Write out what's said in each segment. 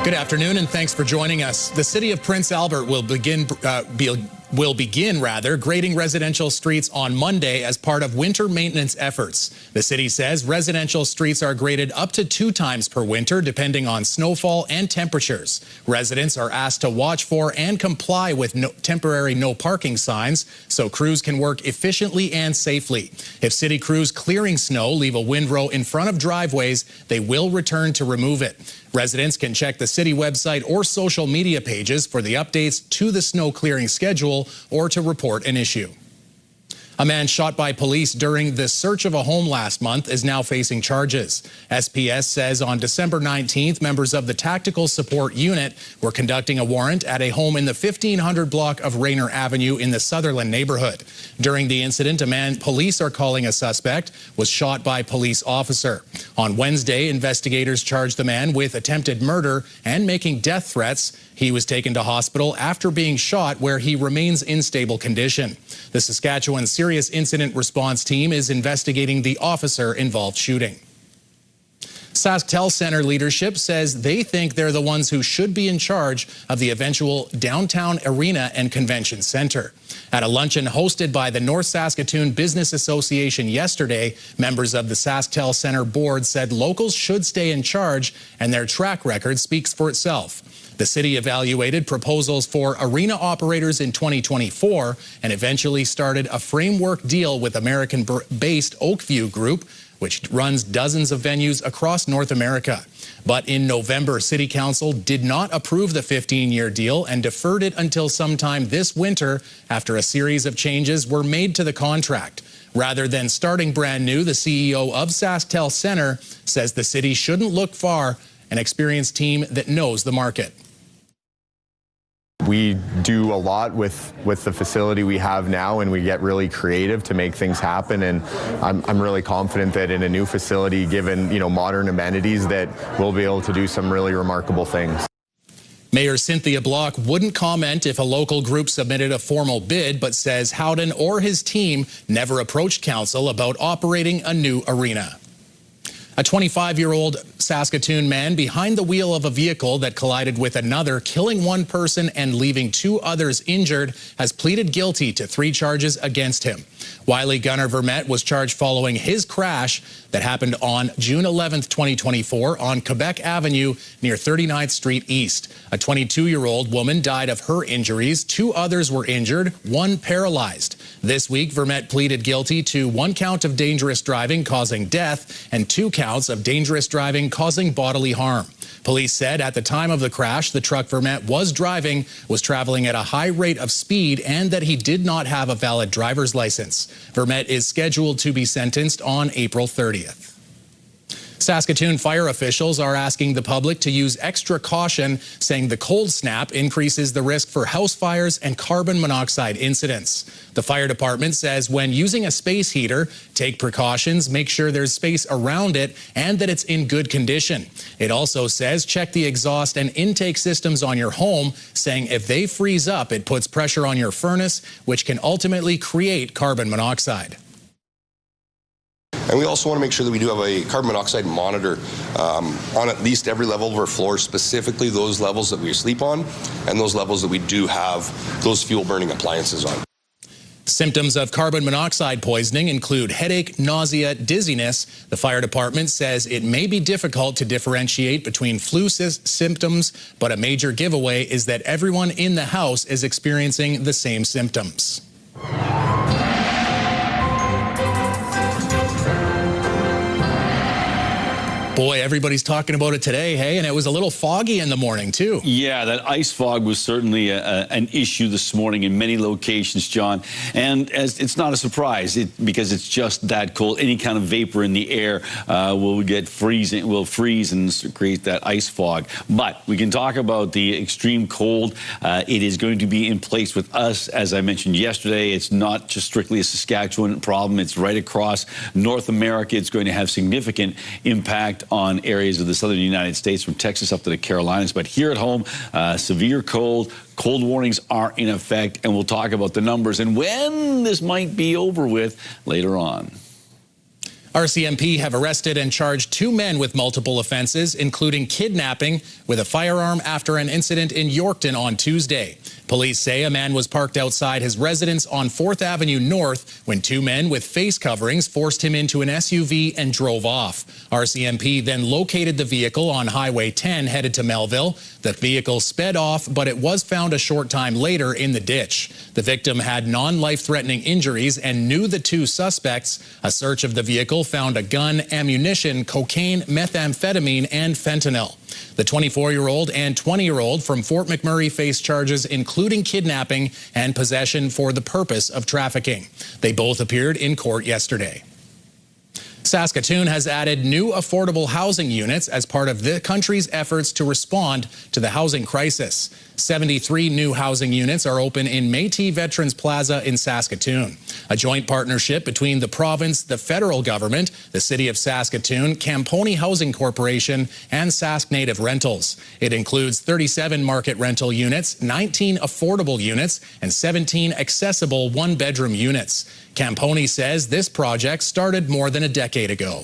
Good afternoon, and thanks for joining us. The city of Prince Albert will begin grading residential streets on Monday as part of winter maintenance efforts. The city says residential streets are graded up to 2 times per winter, depending on snowfall and temperatures. Residents are asked to watch for and comply with temporary no parking signs so crews can work efficiently and safely. If city crews clearing snow leave a windrow in front of driveways, they will return to remove it. Residents can check the city website or social media pages for the updates to the snow clearing schedule or to report an issue. A man shot by police during the search of a home last month is now facing charges. SPS says on December 19th, members of the Tactical Support Unit were conducting a warrant at a home in the 1500 block of Rayner Avenue in the Sutherland neighborhood. During the incident, a man police are calling a suspect was shot by a police officer. On Wednesday, investigators charged the man with attempted murder and making death threats. He was taken to hospital after being shot, where he remains in stable condition. The Saskatchewan Serious Incident Response Team is investigating the officer-involved shooting. SaskTel Centre leadership says they think they're the ones who should be in charge of the eventual downtown arena and convention centre. At a luncheon hosted by the North Saskatoon Business Association yesterday, members of the SaskTel Centre board said locals should stay in charge, and their track record speaks for itself. The city evaluated proposals for arena operators in 2024 and eventually started a framework deal with American-based Oakview Group, which runs dozens of venues across North America. But in November, City Council did not approve the 15-year deal and deferred it until sometime this winter after a series of changes were made to the contract. Rather than starting brand new, the CEO of SaskTel Centre says the city shouldn't look far, an experienced team that knows the market. We do a lot with the facility we have now, and we get really creative to make things happen. And I'm really confident that in a new facility, given modern amenities, that we'll be able to do some really remarkable things. Mayor Cynthia Block wouldn't comment if a local group submitted a formal bid, but says Howden or his team never approached council about operating a new arena. A 25-year-old Saskatoon man behind the wheel of a vehicle that collided with another, killing one person and leaving 2 others injured, has pleaded guilty to 3 charges against him. Wiley Gunnar Vermette was charged following his crash that happened on June 11, 2024 on Quebec Avenue near 39th Street East. A 22-year-old woman died of her injuries. 2 others were injured, 1 paralyzed. This week, Vermette pleaded guilty to 1 count of dangerous driving causing death and 2 counts of dangerous driving causing bodily harm. Police said at the time of the crash, the truck Vermette was driving was traveling at a high rate of speed and that he did not have a valid driver's license. Vermette is scheduled to be sentenced on April 30th. Saskatoon fire officials are asking the public to use extra caution, saying the cold snap increases the risk for house fires and carbon monoxide incidents. The fire department says when using a space heater, take precautions, make sure there's space around it and that it's in good condition. It also says check the exhaust and intake systems on your home, saying if they freeze up, it puts pressure on your furnace, which can ultimately create carbon monoxide. And we also want to make sure that we do have a carbon monoxide monitor on at least every level of our floor, specifically those levels that we sleep on and those levels that we do have those fuel burning appliances on. Symptoms of carbon monoxide poisoning include headache, nausea, dizziness. The fire department says it may be difficult to differentiate between flu symptoms, but a major giveaway is that everyone in the house is experiencing the same symptoms. Boy, everybody's talking about it today, hey? And it was a little foggy in the morning, too. Yeah, that ice fog was certainly an issue this morning in many locations, John. And it's not a surprise because it's just that cold. Any kind of vapor in the air will freeze and create that ice fog. But we can talk about the extreme cold. It is going to be in place with us. As I mentioned yesterday, it's not just strictly a Saskatchewan problem. It's right across North America. It's going to have significant impact on areas of the southern United States, from Texas up to the Carolinas. But here at home, severe cold warnings are in effect, and we'll talk about the numbers and when this might be over with later on. RCMP have arrested and charged 2 men with multiple offenses, including kidnapping with a firearm after an incident in Yorkton on Tuesday. Police say a man was parked outside his residence on 4th Avenue North when 2 men with face coverings forced him into an SUV and drove off. RCMP then located the vehicle on Highway 10 headed to Melville. The vehicle sped off, but it was found a short time later in the ditch. The victim had non-life-threatening injuries and knew the 2 suspects. A search of the vehicle found a gun, ammunition, cocaine, methamphetamine, and fentanyl. The 24-year-old and 20-year-old from Fort McMurray face charges including kidnapping and possession for the purpose of trafficking. They both appeared in court yesterday. Saskatoon has added new affordable housing units as part of the country's efforts to respond to the housing crisis. 73 new housing units are open in Métis Veterans Plaza in Saskatoon, a joint partnership between the province, the federal government, the City of Saskatoon, Camponi Housing Corporation, and Sask Native Rentals. It includes 37 market rental units, 19 affordable units, and 17 accessible one-bedroom units. Camponi says this project started more than a decade ago.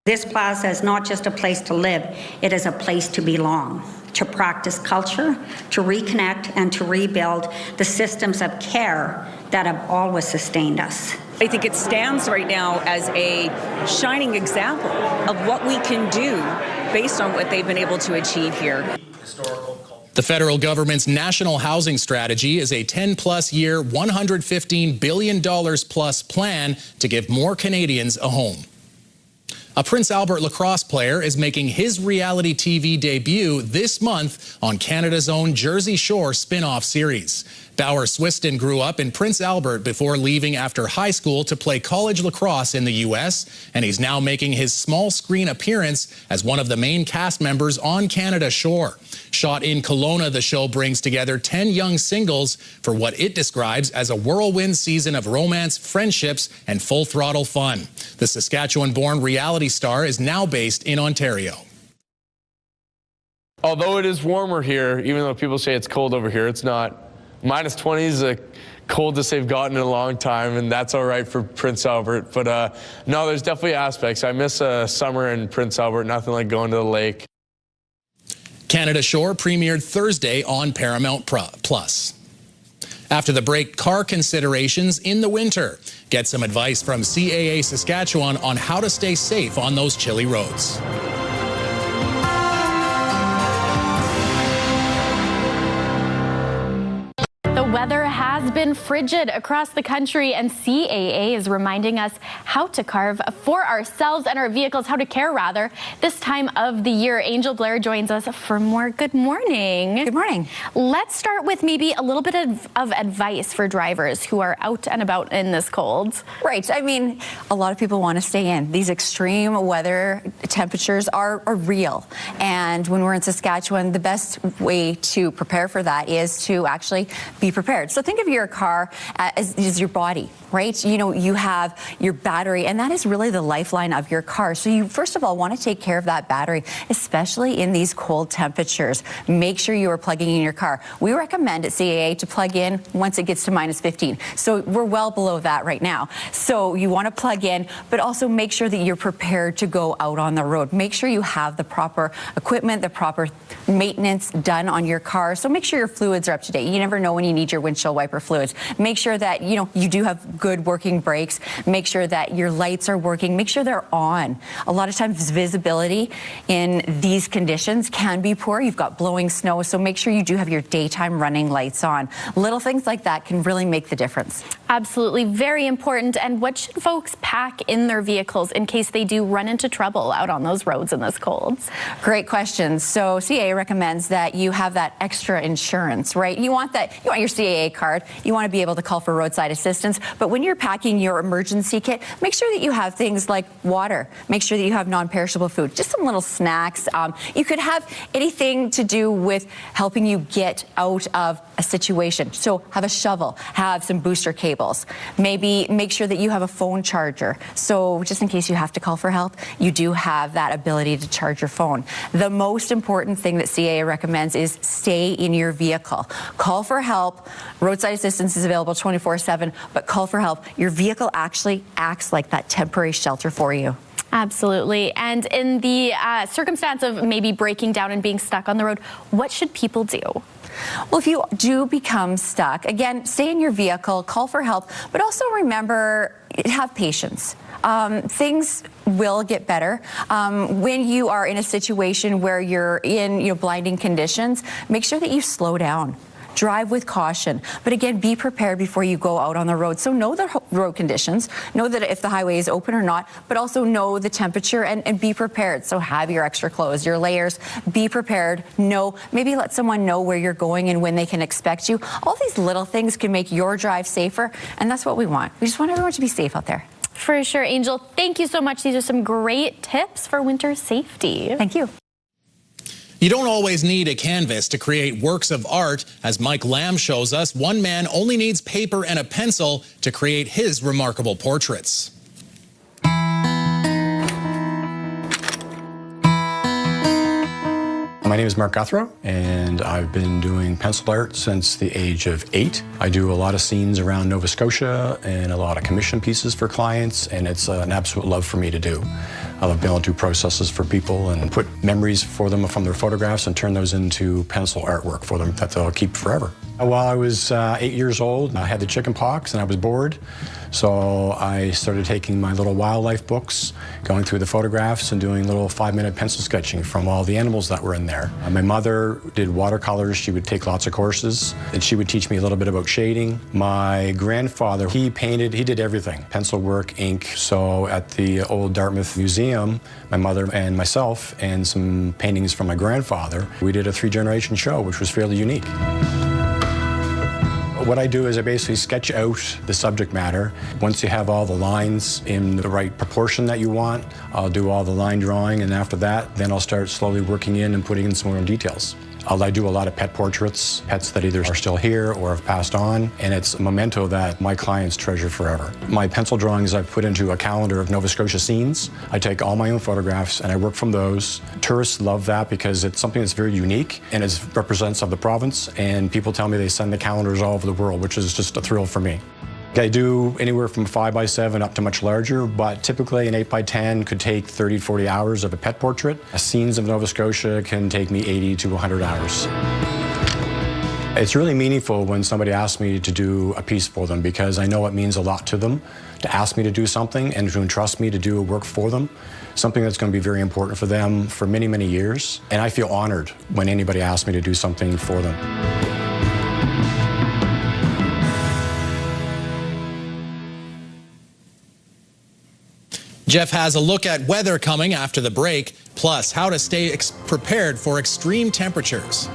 This plaza is not just a place to live, it is a place to belong, to practice culture, to reconnect and to rebuild the systems of care that have always sustained us. I think it stands right now as a shining example of what we can do based on what they've been able to achieve here. The federal government's national housing strategy is a 10-plus year, $115 billion plus plan to give more Canadians a home. A Prince Albert lacrosse player is making his reality TV debut this month on Canada's own Jersey Shore spin-off series. Bauer Swiston grew up in Prince Albert before leaving after high school to play college lacrosse in the U.S., and he's now making his small screen appearance as one of the main cast members on Canada Shore. Shot in Kelowna, the show brings together 10 young singles for what it describes as a whirlwind season of romance, friendships, and full-throttle fun. The Saskatchewan-born reality star is now based in Ontario. Although it is warmer here, even though people say it's cold over here, it's not. Minus 20 is the coldest they've gotten in a long time, and that's all right for Prince Albert. But no, there's definitely aspects. I miss summer in Prince Albert, nothing like going to the lake. Canada Shore premiered Thursday on Paramount Plus. After the break, car considerations in the winter. Get some advice from CAA Saskatchewan on how to stay safe on those chilly roads. The weather has been frigid across the country, and CAA is reminding us how to carve for ourselves and our vehicles, how to care rather, this time of the year. Angel Blair joins us for more. Good morning. Good morning. Let's start with maybe a little bit of advice for drivers who are out and about in this cold. Right. I mean, a lot of people want to stay in. These extreme weather temperatures are real. And when we're in Saskatchewan, the best way to prepare for that is to actually be prepared. So think of your car as your body, right? You know, you have your battery, and that is really the lifeline of your car. So you, first of all, want to take care of that battery, especially in these cold temperatures. Make sure you are plugging in your car. We recommend at CAA to plug in once it gets to minus 15. So we're well below that right now. So you want to plug in, but also make sure that you're prepared to go out on the road. Make sure you have the proper equipment, the proper maintenance done on your car. So make sure your fluids are up to date. You never know when you need your windshield wiper fluids. Make sure that, you know, you do have good working brakes. Make sure that your lights are working. Make sure they're on. A lot of times visibility in these conditions can be poor. You've got blowing snow, so make sure you do have your daytime running lights on. Little things like that can really make the difference. Absolutely, very important. And what should folks pack in their vehicles in case they do run into trouble out on those roads in this cold? Great question. So CAA recommends that you have that extra insurance, right? You want your CAA card. You want to be able to call for roadside assistance. But when you're packing your emergency kit, make sure that you have things like water. Make sure that you have non-perishable food, just some little snacks. You could have anything to do with helping you get out of a situation. So have a shovel, have some booster cables. Maybe make sure that you have a phone charger. So just in case you have to call for help, you do have that ability to charge your phone. The most important thing that CAA recommends is stay in your vehicle. Call for help. Roadside assistance is available 24/7, but call for for help. Your vehicle actually acts like that temporary shelter for you. Absolutely. And in the circumstance of maybe breaking down and being stuck on the road, what should people do? Well, if you do become stuck, again, stay in your vehicle, call for help, but also remember, have patience. Things will get better. When you are in a situation where you're in blinding conditions, make sure that you slow down. Drive with caution. But again, be prepared before you go out on the road. So know the road conditions, know that if the highway is open or not, but also know the temperature and be prepared. So have your extra clothes, your layers, be prepared. Maybe let someone know where you're going and when they can expect you. All these little things can make your drive safer, and that's what we want. We just want everyone to be safe out there. For sure, Angel. Thank you so much. These are some great tips for winter safety. Thank you. You don't always need a canvas to create works of art. As Mike Lamb shows us, one man only needs paper and a pencil to create his remarkable portraits. My name is Mark Guthrow, and I've been doing pencil art since the age of 8. I do a lot of scenes around Nova Scotia and a lot of commission pieces for clients, and it's an absolute love for me to do. I love being able to do processes for people and put memories for them from their photographs and turn those into pencil artwork for them that they'll keep forever. While I was 8 years old, I had the chicken pox and I was bored. So I started taking my little wildlife books, going through the photographs and doing little 5-minute pencil sketching from all the animals that were in there. My mother did watercolors. She would take lots of courses, and she would teach me a little bit about shading. My grandfather, he painted, he did everything, pencil work, ink. So at the old Dartmouth Museum, my mother and myself and some paintings from my grandfather, we did a 3-generation show, which was fairly unique. What I do is I basically sketch out the subject matter. Once you have all the lines in the right proportion that you want, I'll do all the line drawing, and after that, then I'll start slowly working in and putting in some more details. I do a lot of pet portraits, pets that either are still here or have passed on, and it's a memento that my clients treasure forever. My pencil drawings I've put into a calendar of Nova Scotia scenes. I take all my own photographs and I work from those. Tourists love that because it's something that's very unique and it represents of the province, and people tell me they send the calendars all over the world, which is just a thrill for me. I do anywhere from 5x7 up to much larger, but typically an 8x10 could take 30 to 40 hours of a pet portrait. Scenes of Nova Scotia can take me 80 to 100 hours. It's really meaningful when somebody asks me to do a piece for them because I know it means a lot to them to ask me to do something and to entrust me to do a work for them, something that's going to be very important for them for many, many years. And I feel honored when anybody asks me to do something for them. Jeff has a look at weather coming after the break, plus how to stay prepared for extreme temperatures.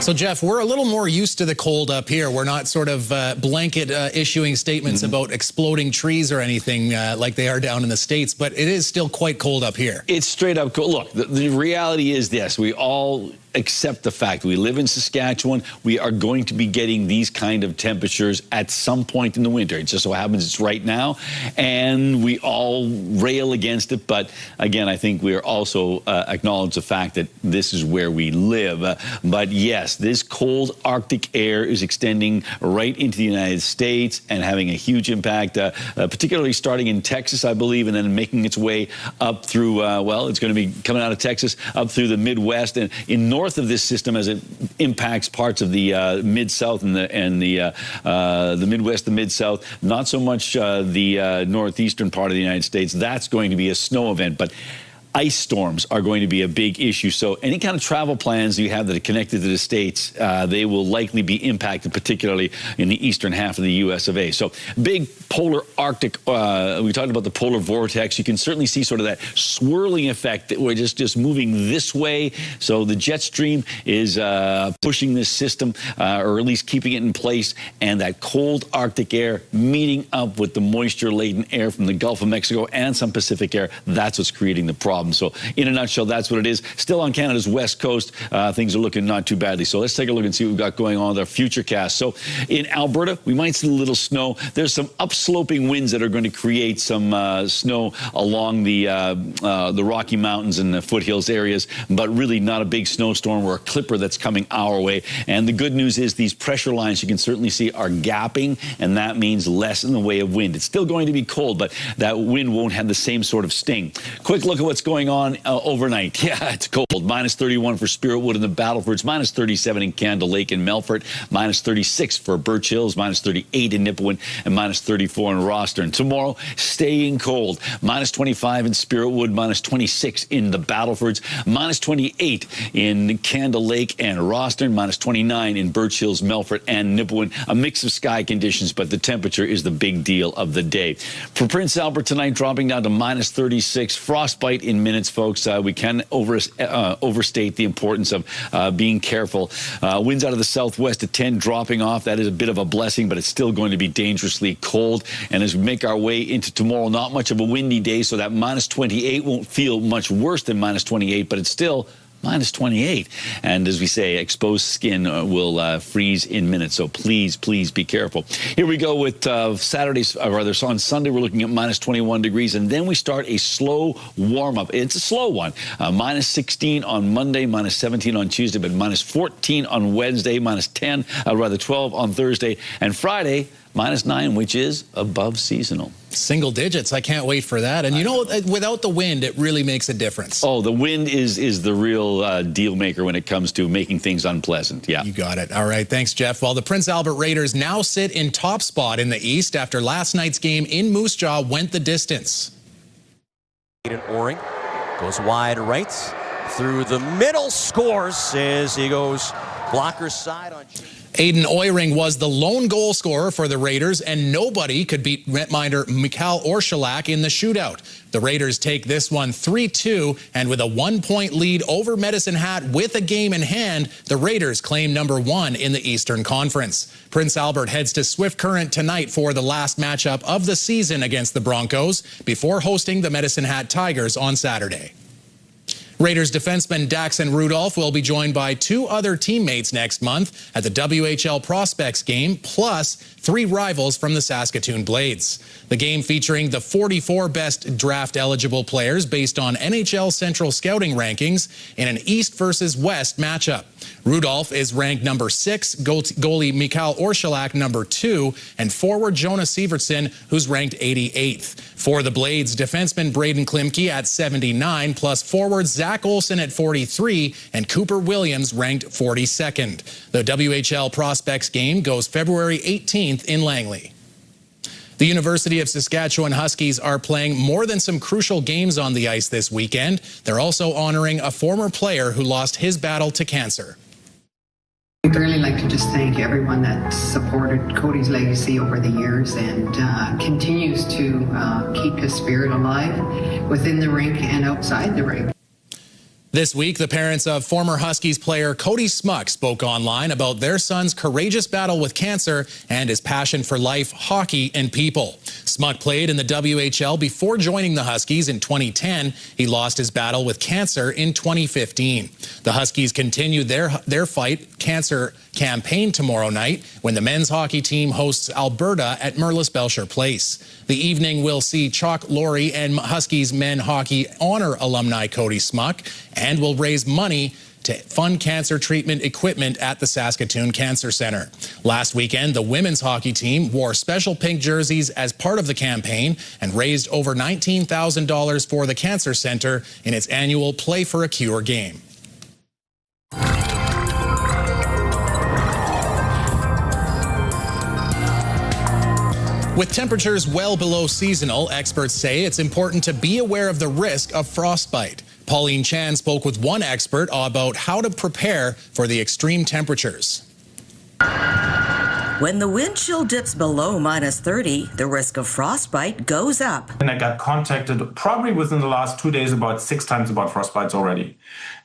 So, Jeff, we're a little more used to the cold up here. We're not sort of blanket issuing statements about exploding trees or anything like they are down in the States, but it is still quite cold up here. It's straight up cold. Look, the reality is this. We all accept the fact we live in Saskatchewan. We are going to be getting these kind of temperatures at some point in the winter. It just so happens it's right now, and we all rail against it. But again, I think we are also acknowledge the fact that this is where we live. But yes, this cold Arctic air is extending right into the United States and having a huge impact, particularly starting in Texas, I believe, and then making its way up through, well, it's going to be coming out of Texas up through the Midwest and in north of this system as it impacts parts of the Mid-South and the Midwest, the Mid-South, not so much the northeastern part of the United States. That's going to be a snow event, but ice storms are going to be a big issue. So any kind of travel plans you have that are connected to the States, they will likely be impacted, particularly in the eastern half of the U.S. of A. So big polar Arctic, we talked about the polar vortex. You can certainly see sort of that swirling effect that we're just moving this way. So the jet stream is pushing this system, or at least keeping it in place. And that cold Arctic air meeting up with the moisture-laden air from the Gulf of Mexico and some Pacific air, that's what's creating the problem. problem. So in a nutshell, that's what it is. Still on Canada's west coast, things are looking not too badly. So let's take a look and see what we've got going on with our futurecast. So in Alberta, we might see a little snow. There's some upsloping winds that are going to create some snow along the Rocky Mountains and the foothills areas, but really not a big snowstorm or a clipper that's coming our way. And the good news is these pressure lines you can certainly see are gapping, and that means less in the way of wind. It's still going to be cold, but that wind won't have the same sort of sting. Quick look at what's going on overnight. Yeah, it's cold. Minus 31 for Spiritwood and the Battlefords, minus 37 in Candle Lake and Melfort, minus 36 for Birch Hills, minus 38 in Nipawin, and minus 34 in Rostern. Tomorrow, staying cold. Minus 25 in Spiritwood, minus 26 in the Battlefords, minus 28 in Candle Lake and Rostern, minus 29 in Birch Hills, Melfort, and Nipawin. A mix of sky conditions, but the temperature is the big deal of the day. For Prince Albert tonight, dropping down to minus 36. Frostbite in minutes, folks. We can overstate the importance of being careful. Winds out of the southwest at 10, dropping off. That is a bit of a blessing, but it's still going to be dangerously cold. And as we make our way into tomorrow, not much of a windy day, so that minus 28 won't feel much worse than minus 28, but it's still minus 28. And as we say, exposed skin will freeze in minutes. So please, please be careful. Here we go with Saturday's, or rather, so on Sunday, we're looking at minus 21 degrees. And then we start a slow warm-up. It's a slow one. Minus 16 on Monday, minus 17 on Tuesday, but minus 14 on Wednesday, minus 10, rather 12 on Thursday. And Friday, minus 9, which is above seasonal. Single digits. I can't wait for that. And you know, without the wind, it really makes a difference. Oh, the wind is the real deal maker when it comes to making things unpleasant. Yeah. You got it. All right. Thanks, Jeff. Well, the Prince Albert Raiders now sit in top spot in the East after last night's game in Moose Jaw went the distance. Aiden Oring goes wide right through the middle, scores as he goes blocker's side on. Aiden Oiring was the lone goal scorer for the Raiders, and nobody could beat netminder Mikhail Orszalak in the shootout. The Raiders take this one 3-2, and with a 1-point lead over Medicine Hat with a game in hand, the Raiders claim #1 in the Eastern Conference. Prince Albert heads to Swift Current tonight for the last matchup of the season against the Broncos before hosting the Medicine Hat Tigers on Saturday. Raiders defenseman Daxon Rudolph will be joined by 2 other teammates next month at the WHL Prospects game, plus 3 rivals from the Saskatoon Blades. The game featuring the 44 best draft-eligible players based on NHL Central Scouting rankings in an East versus West matchup. Rudolph is ranked #6, goalie Mikhail Orszalak #2, and forward Jonah Sievertson, who's ranked 88th. For the Blades, defenseman Braden Klimke at 79, plus forward Zach Olsen at 43, and Cooper Williams ranked 42nd. The WHL Prospects game goes February 18th in Langley. The University of Saskatchewan Huskies are playing more than some crucial games on the ice this weekend. They're also honoring a former player who lost his battle to cancer. We'd really like to just thank everyone that supported Cody's legacy over the years and continues to keep his spirit alive within the rink and outside the rink. This week, the parents of former Huskies player Cody Smuck spoke online about their son's courageous battle with cancer and his passion for life, hockey, and people. Smuck played in the WHL before joining the Huskies in 2010. He lost his battle with cancer in 2015. The Huskies continue their fight cancer campaign tomorrow night when the men's hockey team hosts Alberta at Merlis Belcher Place. The evening will see Chalk Laurie and Huskies men hockey honor alumni Cody Smuck and will raise money to fund cancer treatment equipment at the Saskatoon Cancer Centre. Last weekend, the women's hockey team wore special pink jerseys as part of the campaign and raised over $19,000 for the Cancer Centre in its annual Play for a Cure game. With temperatures well below seasonal, experts say it's important to be aware of the risk of frostbite. Pauline Chan spoke with one expert about how to prepare for the extreme temperatures. When the wind chill dips below -30, the risk of frostbite goes up. And I got contacted probably within the last 2 days about 6 times about frostbites already.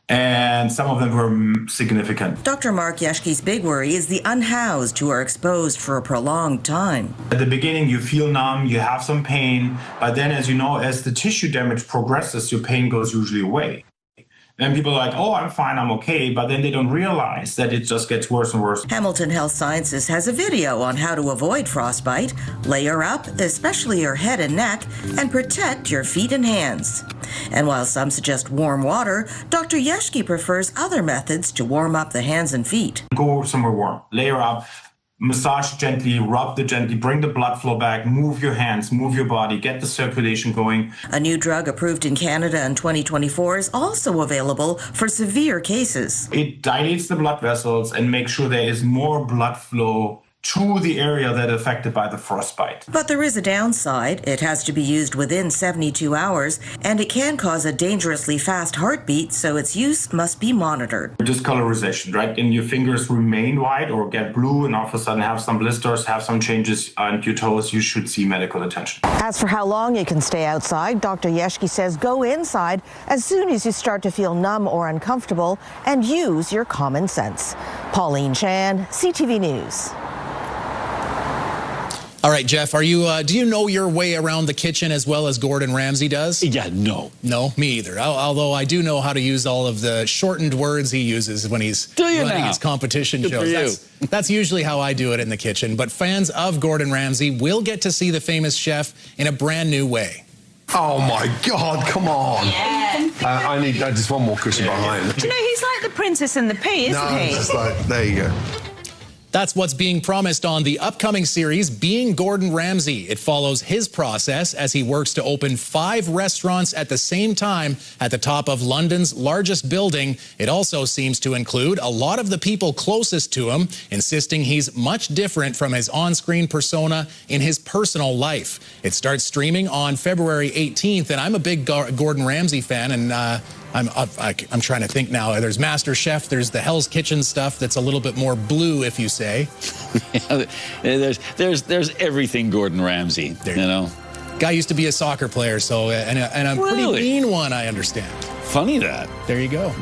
And some of them were significant. Dr. Mark Yeshke's big worry is the unhoused who are exposed for a prolonged time. At the beginning, you feel numb, you have some pain, but then, as you know, as the tissue damage progresses, your pain goes usually away. And people are like, oh, I'm fine, I'm okay, but then they don't realize that it just gets worse and worse. Hamilton Health Sciences has a video on how to avoid frostbite. Layer up, especially your head and neck, and protect your feet and hands. And while some suggest warm water, Dr. Yeshke prefers other methods to warm up the hands and feet. Go somewhere warm, layer up, massage gently, rub the gently, bring the blood flow back, move your hands, move your body, get the circulation going. A new drug approved in Canada in 2024 is also available for severe cases. It dilates the blood vessels and makes sure there is more blood flow to the area that is affected by the frostbite. But there is a downside. It has to be used within 72 hours, and it can cause a dangerously fast heartbeat, so its use must be monitored. Discolorization, right? And your fingers remain white or get blue and all of a sudden have some blisters, have some changes on your toes, you should see medical attention. As for how long you can stay outside, Dr. Yeshke says go inside as soon as you start to feel numb or uncomfortable and use your common sense. Pauline Chan, CTV News. All right, Jeff, do you know your way around the kitchen as well as Gordon Ramsay does? Yeah, no. No, me either. Although I do know how to use all of the shortened words he uses when he's running his competition shows. That's usually how I do it in the kitchen. But fans of Gordon Ramsay will get to see the famous chef in a brand new way. Oh my God, come on. Yeah. I need just one more cushion behind. Do you know, he's like the Princess and the Pea, isn't he? Just like, there you go. That's what's being promised on the upcoming series, Being Gordon Ramsay. It follows his process as he works to open 5 restaurants at the same time at the top of London's largest building. It also seems to include a lot of the people closest to him, insisting he's much different from his on-screen persona in his personal life. It starts streaming on February 18th, and I'm a big Gordon Ramsay fan, and I'm trying to think now. There's Master Chef, there's the Hell's Kitchen stuff that's a little bit more blue, if you say. Yeah, there's everything Gordon Ramsay, you know. Guy used to be a soccer player, so and a pretty mean one, I understand. Funny that. There you go.